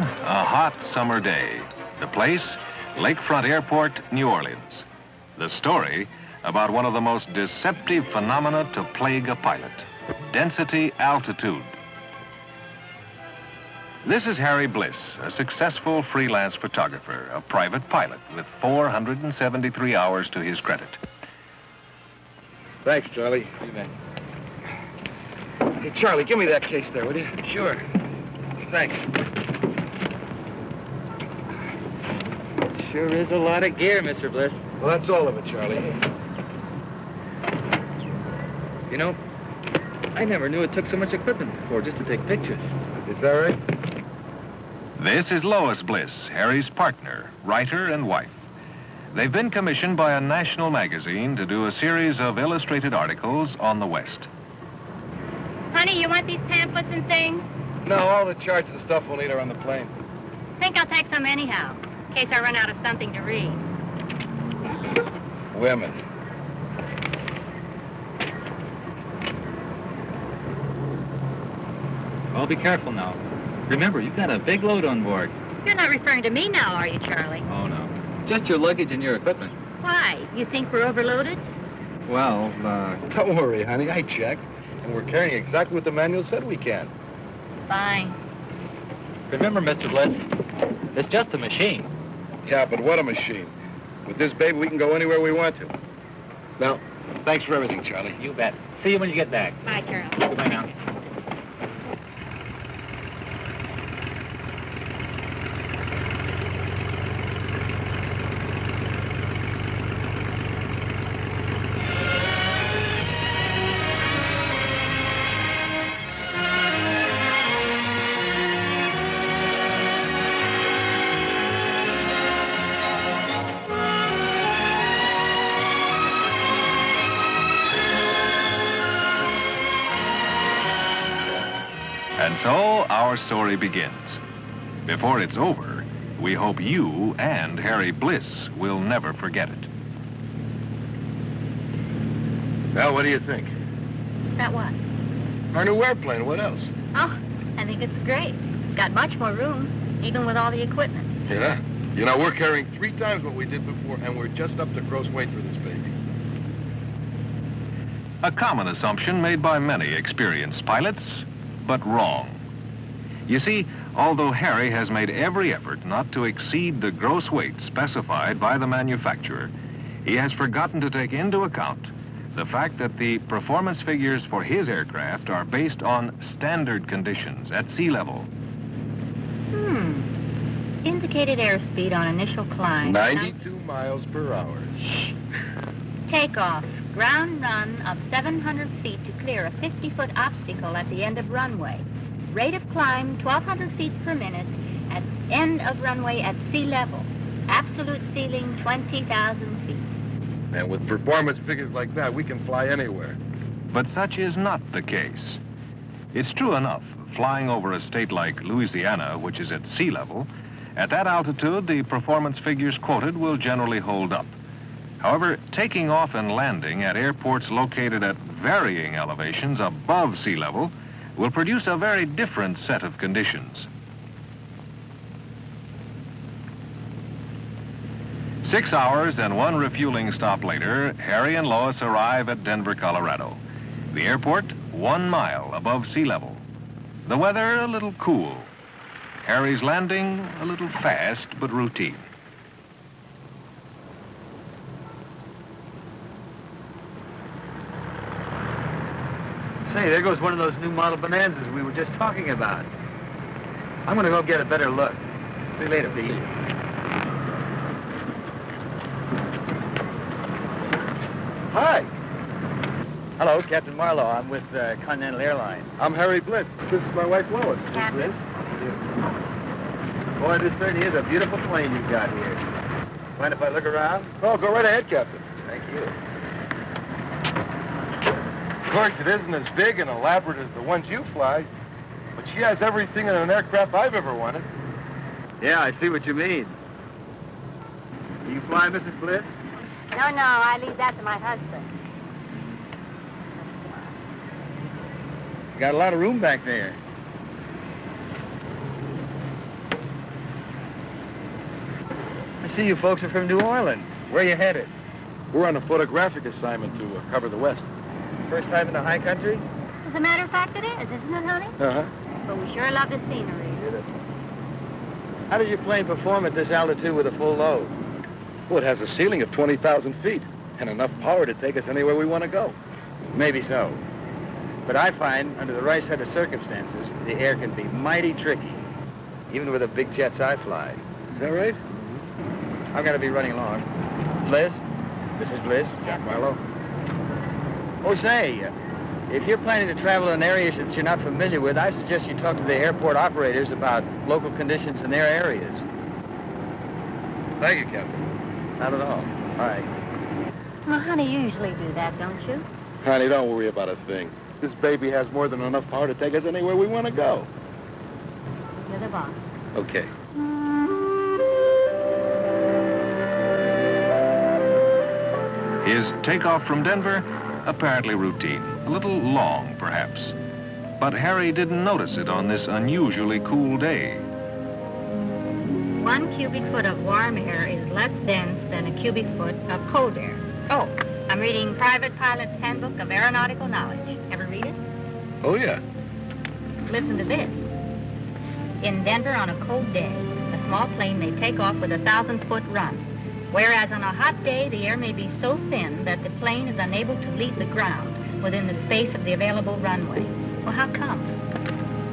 a hot summer day. The place, Lakefront Airport, New Orleans. The story about one of the most deceptive phenomena to plague a pilot, density altitude. This is Harry Bliss, a successful freelance photographer, a private pilot with 473 hours to his credit. Thanks, Charlie. You bet. Hey, Charlie, give me that case there, will you? Sure. Thanks. Sure is a lot of gear, Mr. Bliss. Well, that's all of it, Charlie. You know, I never knew it took so much equipment before just to take pictures. Is that right? This is Lois Bliss, Harry's partner, writer and wife. They've been commissioned by a national magazine to do a series of illustrated articles on the West. Honey, you want these pamphlets and things? No, all the charts and stuff we'll need are on the plane. Think I'll take some anyhow, in case I run out of something to read. Women. Oh, be careful now. Remember, you've got a big load on board. You're not referring to me now, are you, Charlie? Oh, no. Just your luggage and your equipment. Why? You think we're overloaded? Well, Don't worry, honey, I checked. And we're carrying exactly what the manual said we can. Fine. remember, Mr. Bliss, it's just a machine. Yeah, but what a machine. With this baby, we can go anywhere we want to. Now, thanks for everything, Charlie. You bet. See you when you get back. Bye, Charlie. Goodbye now. And so our story begins. Before it's over, we hope you and Harry Bliss will never forget it. Well, what do you think? That what? Our new airplane, what else? Oh, I think it's great. It's got much more room, even with all the equipment. Yeah? You know, we're carrying 3 times what we did before, and we're just up to gross weight for this baby. A common assumption made by many experienced pilots, but wrong. You see, although Harry has made every effort not to exceed the gross weight specified by the manufacturer, he has forgotten to take into account the fact that the performance figures for his aircraft are based on standard conditions at sea level. Indicated airspeed on initial climb. 92 miles per hour. Takeoff. Ground run of 700 feet to clear a 50-foot obstacle at the end of runway. Rate of climb 1,200 feet per minute at end of runway at sea level. Absolute ceiling 20,000 feet. And with performance figures like that, we can fly anywhere. But such is not the case. It's true enough, flying over a state like Louisiana, which is at sea level, at that altitude, the performance figures quoted will generally hold up. However, taking off and landing at airports located at varying elevations above sea level will produce a very different set of conditions. 6 hours and 1 refueling stop later, Harry and Lois arrive at Denver, Colorado. The airport, 1 mile above sea level. The weather, a little cool. Harry's landing, a little fast, but routine. Say, there goes one of those new model Bonanzas we were just talking about. I'm gonna go get a better look. See you later, Pete. Hi, Hello, Captain Marlowe. I'm with Continental Airlines. I'm Harry Bliss. This is my wife, Lois. Captain. Boy, this certainly is a beautiful plane you've got here. Mind if I look around? Oh, go right ahead, Captain. Thank you. Of course, it isn't as big and elaborate as the ones you fly, but she has everything in an aircraft I've ever wanted. Yeah, I see what you mean. Do you fly, Mrs. Bliss? No, I leave that to my husband. Got a lot of room back there. see you folks are from New Orleans. Where you headed? We're on a photographic assignment to cover the West. First time in the high country? As a matter of fact, it is, isn't it, honey? Uh-huh. But we sure love the scenery. How does your plane perform at this altitude with a full load? Well, it has a ceiling of 20,000 feet and enough power to take us anywhere we want to go. Maybe so. But I find, under the right set of circumstances, the air can be mighty tricky, even with the big jets I fly. Is that right? I'm going to be running along. Bliss? This is Bliss? Yes. Marlowe? Oh, say, if you're planning to travel in areas that you're not familiar with, I suggest you talk to the airport operators about local conditions in their areas. Thank you, Captain. Not at all. All right. Well, honey, you usually do that, don't you? Honey, don't worry about a thing. This baby has more than enough power to take us anywhere we want to go. You're the boss. Okay. His takeoff from Denver, apparently routine. A little long, perhaps. But Harry didn't notice it on this unusually cool day. 1 cubic foot of warm air is less dense than a cubic foot of cold air. Oh, I'm reading Private Pilot's Handbook of Aeronautical Knowledge. Ever read it? Oh, yeah. Listen to this. In Denver on a cold day, a small plane may take off with a 1,000-foot run, whereas on a hot day, the air may be so thin that the plane is unable to leave the ground within the space of the available runway. Well, how come?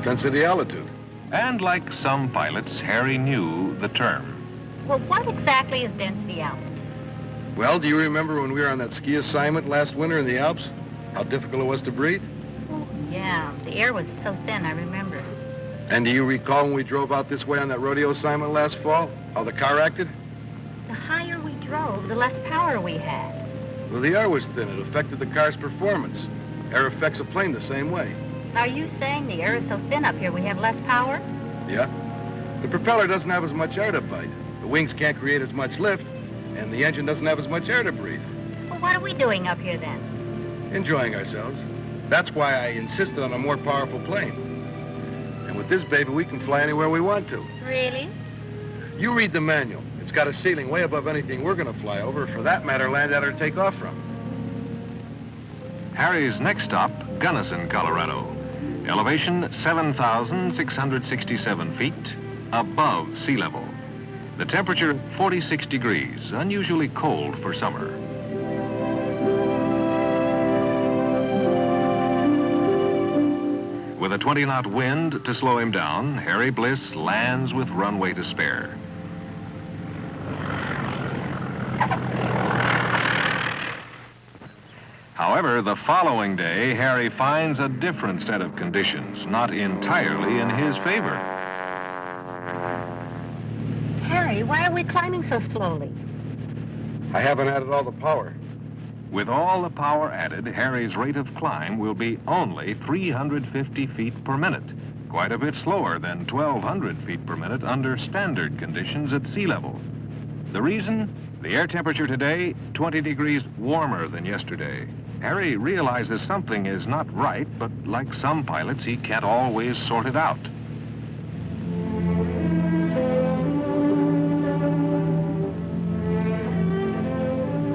Density altitude. And like some pilots, Harry knew the term. Well, what exactly is density altitude? Well, do you remember when we were on that ski assignment last winter in the Alps? How difficult it was to breathe? Oh, yeah, the air was so thin, I remember. And do you recall when we drove out this way on that rodeo assignment last fall? How the car acted? The higher we drove, the less power we had. Well, the air was thin. It affected the car's performance. Air affects a plane the same way. Are you saying the air is so thin up here we have less power? Yeah. The propeller doesn't have as much air to bite. The wings can't create as much lift, and the engine doesn't have as much air to breathe. Well, what are we doing up here then? Enjoying ourselves. That's why I insisted on a more powerful plane. And with this baby, we can fly anywhere we want to. Really? You read the manual. It's got a ceiling way above anything we're going to fly over, or for that matter, land at or take off from. Harry's next stop, Gunnison, Colorado. Elevation 7,667 feet above sea level. The temperature 46 degrees, unusually cold for summer. With a 20-knot wind to slow him down, Harry Bliss lands with runway to spare. However, the following day, Harry finds a different set of conditions, not entirely in his favor. Harry, why are we climbing so slowly? I haven't added all the power. With all the power added, Harry's rate of climb will be only 350 feet per minute, quite a bit slower than 1,200 feet per minute under standard conditions at sea level. The reason? The air temperature today, 20 degrees warmer than yesterday. Harry realizes something is not right, but like some pilots, he can't always sort it out.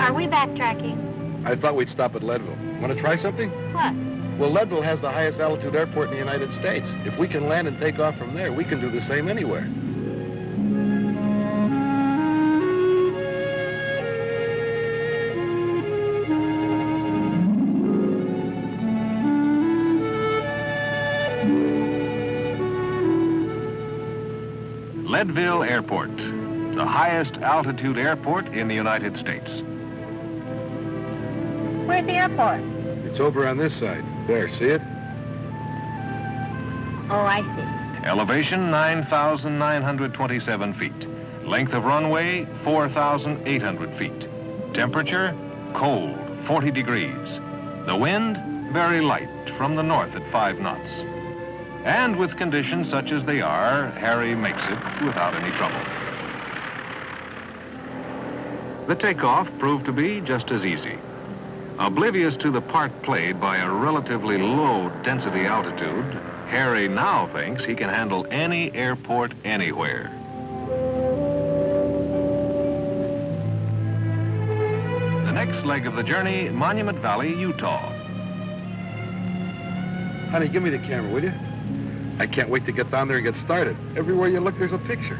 Are we backtracking? I thought we'd stop at Leadville. Want to try something? What? Well, Leadville has the highest altitude airport in the United States. If we can land and take off from there, we can do the same anywhere. Leadville Airport, the highest altitude airport in the United States. Where's the airport? It's over on this side. There, see it? Oh, I see. Elevation 9,927 feet. Length of runway 4,800 feet. Temperature cold, 40 degrees. The wind very light from the north at 5 knots. And with conditions such as they are, Harry makes it without any trouble. The takeoff proved to be just as easy. Oblivious to the part played by a relatively low density altitude, Harry now thinks he can handle any airport anywhere. The next leg of the journey, Monument Valley, Utah. Honey, give me the camera, will you? I can't wait to get down there and get started. Everywhere you look, there's a picture.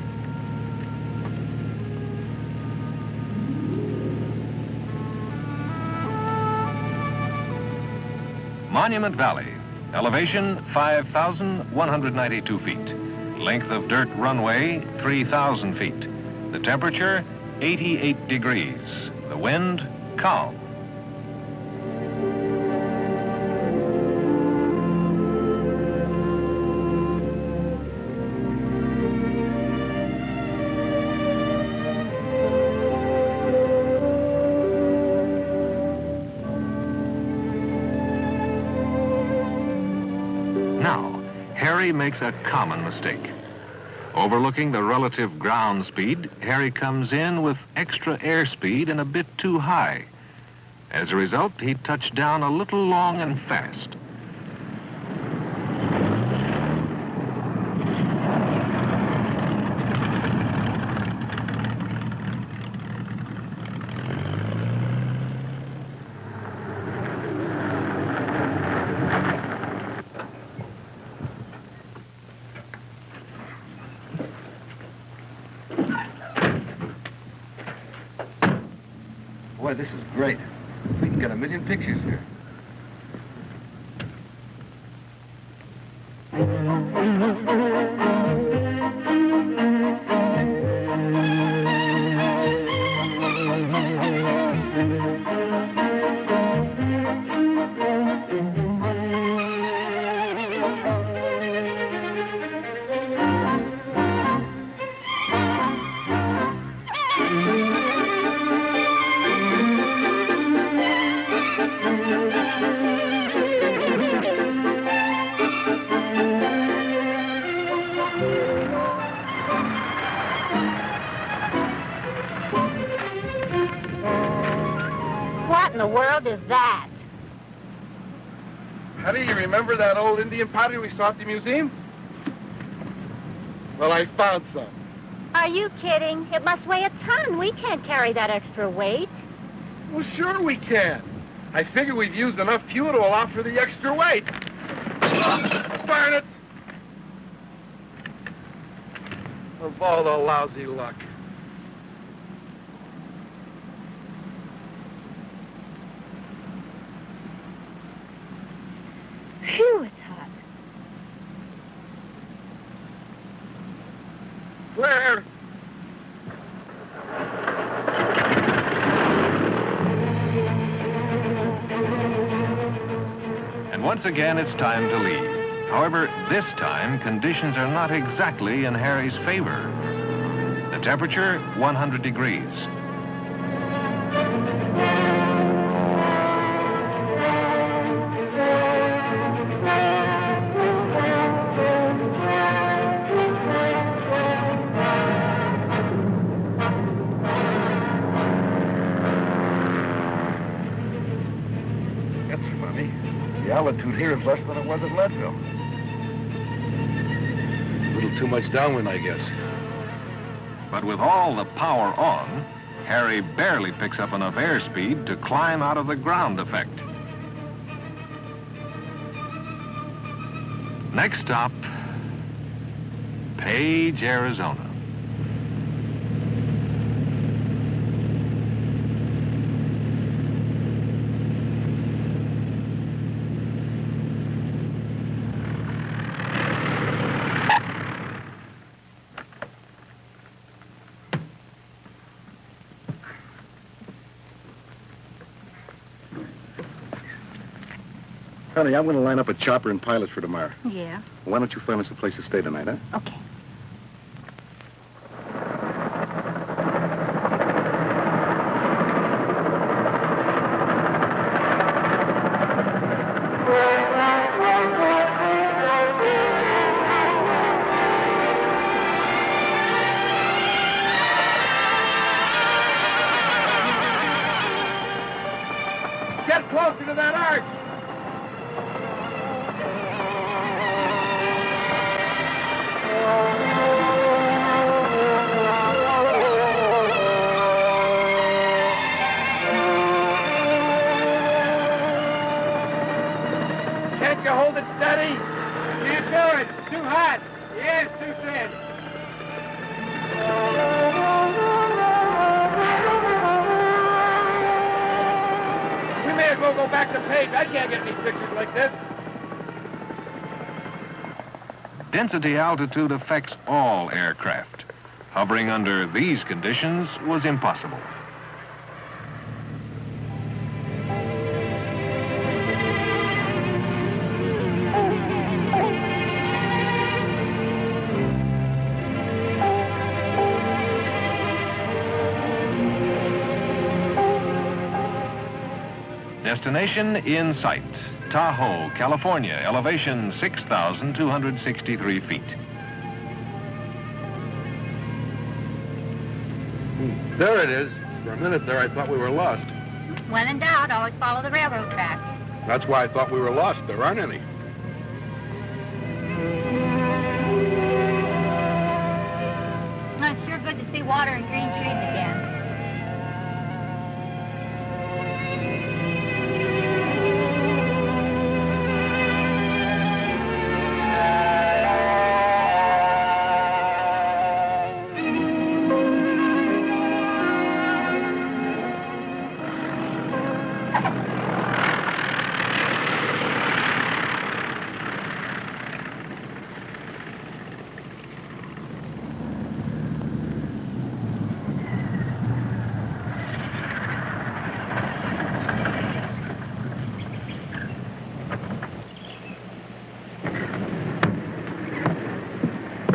Monument Valley, elevation 5,192 feet. Length of dirt runway 3,000 feet. The temperature 88 degrees. The wind calm. Now, Harry makes a common mistake. Overlooking the relative ground speed, Harry comes in with extra airspeed and a bit too high. As a result, he touched down a little long and fast. Boy, this is great. We can get a million pictures here. What in the world is that? Honey, you remember that old Indian pottery we saw at the museum? Well, I found some. Are you kidding? It must weigh a ton. We can't carry that extra weight. Well, sure we can. I figure we've used enough fuel to allow for the extra weight. Darn it! Of all the lousy luck. Phew, it's hot. Where? And once again, it's time to leave. However, this time, conditions are not exactly in Harry's favor. The temperature, 100 degrees. That's funny. The altitude here is less than it was at Leadville. A little too much downwind, I guess. But with all the power on, Harry barely picks up enough airspeed to climb out of the ground effect. Next stop, Page, Arizona. Honey, I'm going to line up a chopper and pilots for tomorrow. Yeah, Why don't you find us a place to stay tonight, huh? okay. Get closer to that arch! Can't you hold it steady? Can't do it. It's too hot. The air's too thin. We may as well go back to page. I can't get any pictures like this. Density altitude affects all aircraft. Hovering under these conditions was impossible. Destination in sight. Tahoe, California, elevation 6,263 feet. There it is. For a minute there, I thought we were lost. When in doubt, always follow the railroad tracks. That's why I thought we were lost. There aren't any. Well, it's sure good to see water and green trees again.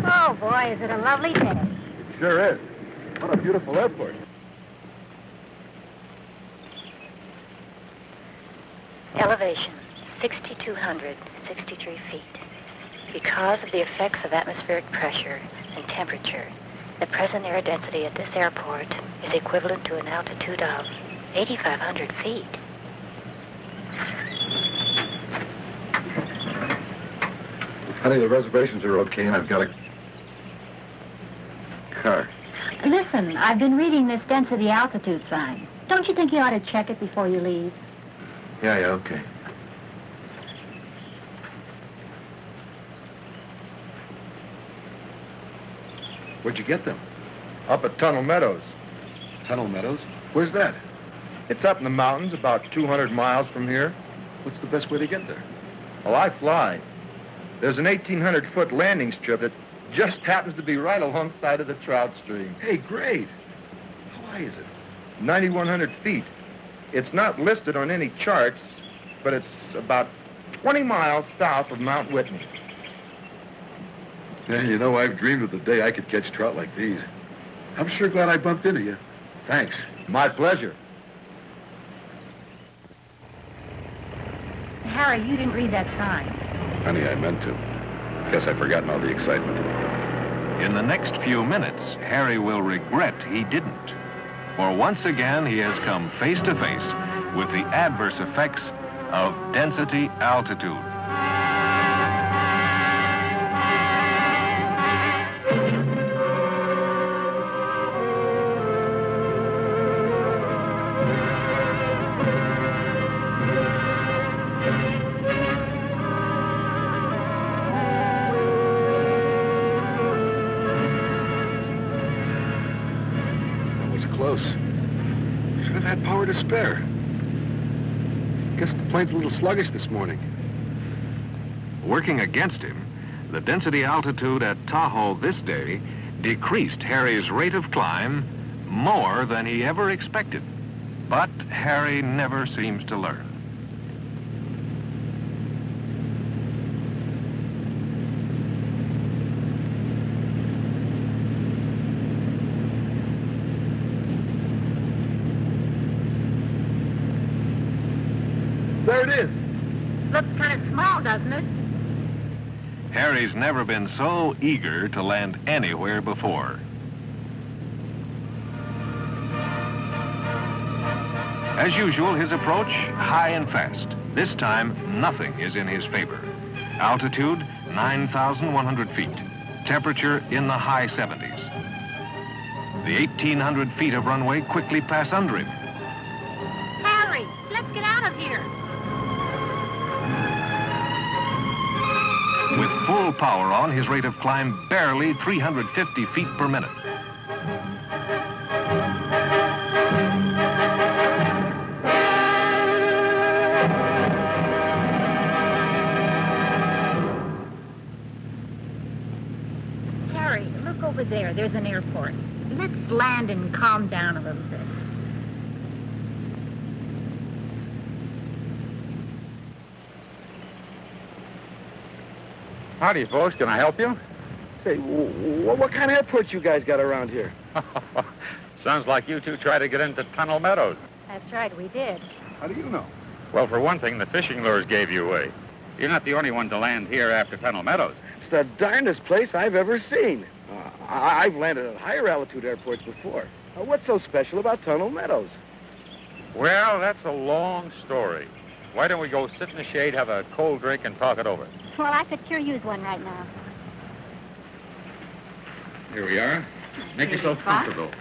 Oh, boy, is it a lovely day. It sure is. What a beautiful airport. Elevation, 6,263 feet. Because of the effects of atmospheric pressure and temperature, the present air density at this airport is equivalent to an altitude of 8,500 feet. Honey, the reservations are okay, and I've got a car. Listen, I've been reading this density altitude sign. Don't you think you ought to check it before you leave? Yeah, okay. Where'd you get them? Up at Tunnel Meadows. Tunnel Meadows? Where's that? It's up in the mountains, about 200 miles from here. What's the best way to get there? Well, I fly. There's an 1,800-foot landing strip that just happens to be right alongside of the trout stream. Hey, great. How high is it? 9,100 feet. It's not listed on any charts, but it's about 20 miles south of Mount Whitney. Yeah, you know, I've dreamed of the day I could catch trout like these. I'm sure glad I bumped into you. Thanks. My pleasure. Harry, you didn't read that sign. Honey, I meant to. Guess I've forgotten all the excitement. In the next few minutes, Harry will regret he didn't. For once again, he has come face to face with the adverse effects of density altitude. Close. Should have had power to spare. Guess the plane's a little sluggish this morning. Working against him, the density altitude at Tahoe this day decreased Harry's rate of climb more than he ever expected. But Harry never seems to learn. There it is. Looks kind of small, doesn't it? Harry's never been so eager to land anywhere before. As usual, his approach, high and fast. This time, nothing is in his favor. Altitude, 9,100 feet. Temperature in the high 70s. The 1,800 feet of runway quickly pass under him. Harry, let's get out of here. full power on, his rate of climb barely 350 feet per minute. Harry, look over there. There's an airport. Let's land and calm down a little bit. Howdy, folks. Can I help you? Say, what kind of airport you guys got around here? Sounds like you two tried to get into Tunnel Meadows. That's right, we did. How do you know? Well, for one thing, the fishing lures gave you away. You're not the only one to land here after Tunnel Meadows. It's the darndest place I've ever seen. I've landed at higher altitude airports before. What's so special about Tunnel Meadows? Well, that's a long story. Why don't we go sit in the shade, have a cold drink, and talk it over? Well, I could sure use one right now. Here we are. Make yourself comfortable.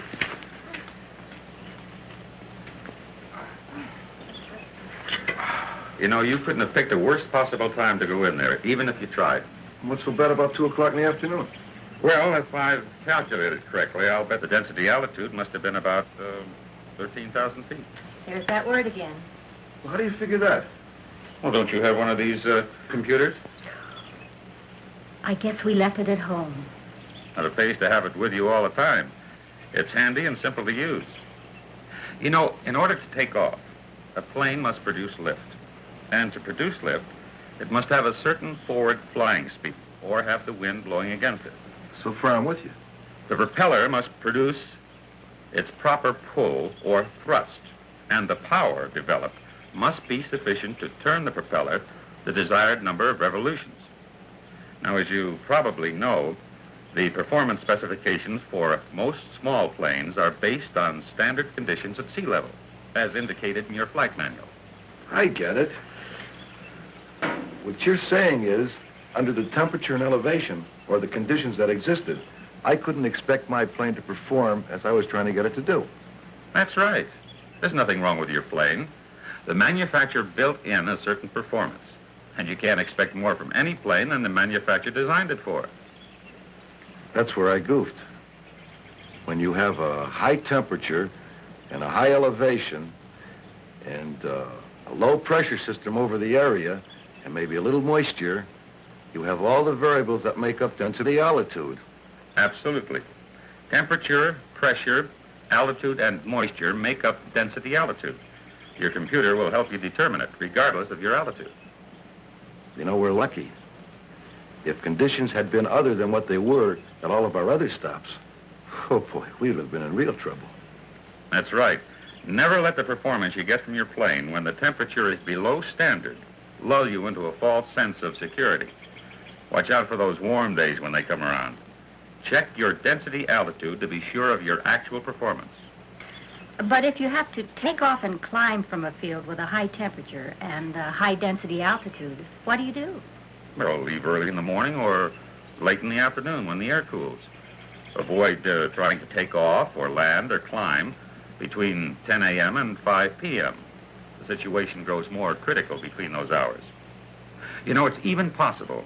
You know, you couldn't have picked a worse possible time to go in there, even if you tried. What's so bad about 2 o'clock in the afternoon? Well, if I've calculated correctly, I'll bet the density altitude must have been about 13,000 feet. There's that word again. Well, how do you figure that? Well, don't you have one of these computers? I guess we left it at home. Well, it pays to have it with you all the time. It's handy and simple to use. You know, in order to take off, a plane must produce lift. And to produce lift, it must have a certain forward flying speed or have the wind blowing against it. So far, I'm with you. The propeller must produce its proper pull or thrust, and the power developed must be sufficient to turn the propeller the desired number of revolutions. Now, as you probably know, the performance specifications for most small planes are based on standard conditions at sea level, as indicated in your flight manual. I get it. What you're saying is, under the temperature and elevation, or the conditions that existed, I couldn't expect my plane to perform as I was trying to get it to do. That's right. There's nothing wrong with your plane. The manufacturer built in a certain performance, and you can't expect more from any plane than the manufacturer designed it for. That's where I goofed. When you have a high temperature and a high elevation and a low pressure system over the area and maybe a little moisture, you have all the variables that make up density altitude. Absolutely. Temperature, pressure, altitude, and moisture make up density altitude. Your computer will help you determine it, regardless of your altitude. You know, we're lucky. If conditions had been other than what they were at all of our other stops, oh boy, we would have been in real trouble. That's right. Never let the performance you get from your plane when the temperature is below standard lull you into a false sense of security. Watch out for those warm days when they come around. Check your density altitude to be sure of your actual performance. But if you have to take off and climb from a field with a high temperature and a high density altitude, what do you do? Well, leave early in the morning or late in the afternoon when the air cools. Avoid trying to take off or land or climb between 10 a.m. and 5 p.m. The situation grows more critical between those hours. You know, it's even possible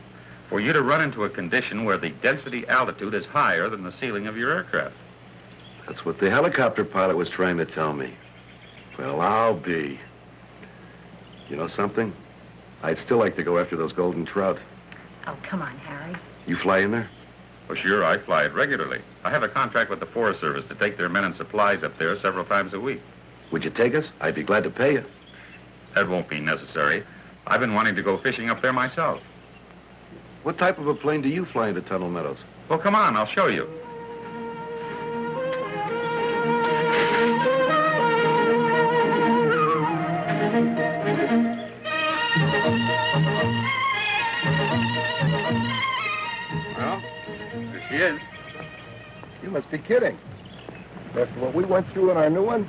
for you to run into a condition where the density altitude is higher than the ceiling of your aircraft. That's what the helicopter pilot was trying to tell me. Well, I'll be. You know something? I'd still like to go after those golden trout. Oh, come on, Harry. You fly in there? Well, sure, I fly it regularly. I have a contract with the Forest Service to take their men and supplies up there several times a week. Would you take us? I'd be glad to pay you. That won't be necessary. I've been wanting to go fishing up there myself. What type of a plane do you fly into Tunnel Meadows? Well, come on, I'll show you. Well, there she is. You must be kidding. After what we went through in our new one?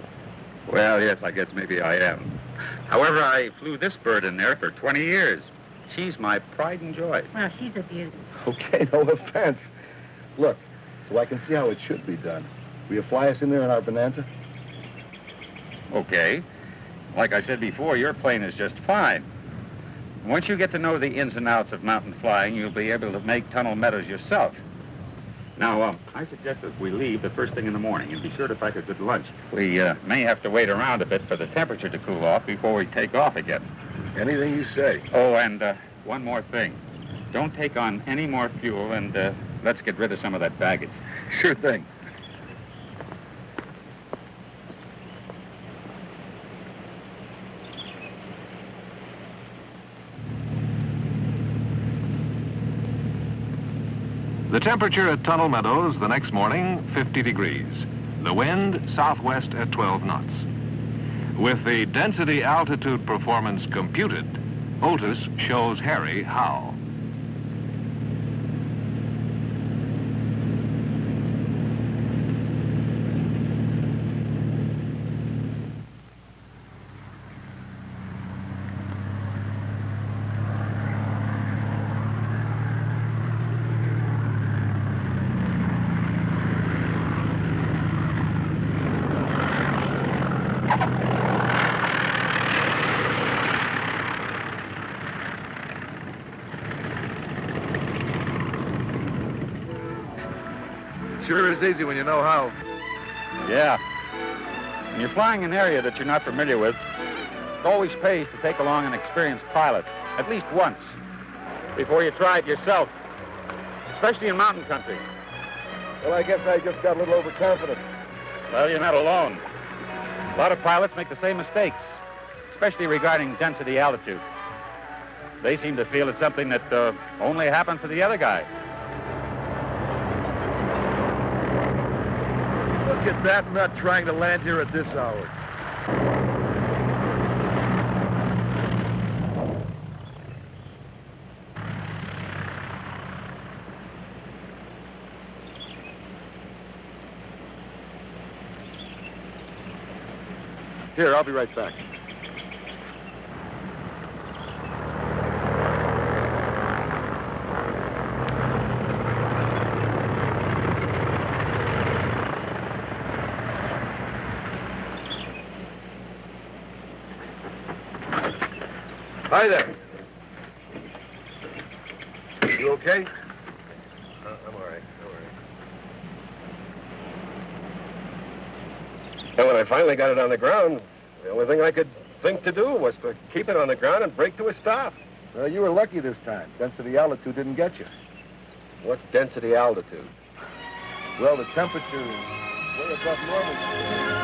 Well, yes, I guess maybe I am. However, I flew this bird in there for 20 years. She's my pride and joy. Well, she's a beauty. Okay, no offense. Look, so I can see how it should be done. Will you fly us in there in our Bonanza? Okay. Like I said before, your plane is just fine. Once you get to know the ins and outs of mountain flying, you'll be able to make Tunnel Meadows yourself. Now, I suggest that we leave the first thing in the morning and be sure to pack a good lunch. We may have to wait around a bit for the temperature to cool off before we take off again. Anything you say. Oh, and one more thing. Don't take on any more fuel, and let's get rid of some of that baggage. Sure thing. The temperature at Tunnel Meadows the next morning, 50 degrees. The wind, southwest at 12 knots. With the density altitude performance computed, Otis shows Harry how. Sure is easy when you know how. Yeah. When you're flying an area that you're not familiar with, it always pays to take along an experienced pilot, at least once, before you try it yourself, especially in mountain country. Well, I guess I just got a little overconfident. Well, you're not alone. A lot of pilots make the same mistakes, especially regarding density altitude. They seem to feel it's something that only happens to the other guy. Look at that nut trying to land here at this hour. Here, I'll be right back. Hi there. You okay? I'm all right. And when I finally got it on the ground, the only thing I could think to do was to keep it on the ground and brake to a stop. Well, you were lucky this time. Density altitude didn't get you. What's density altitude? Well, the temperature is way above normal.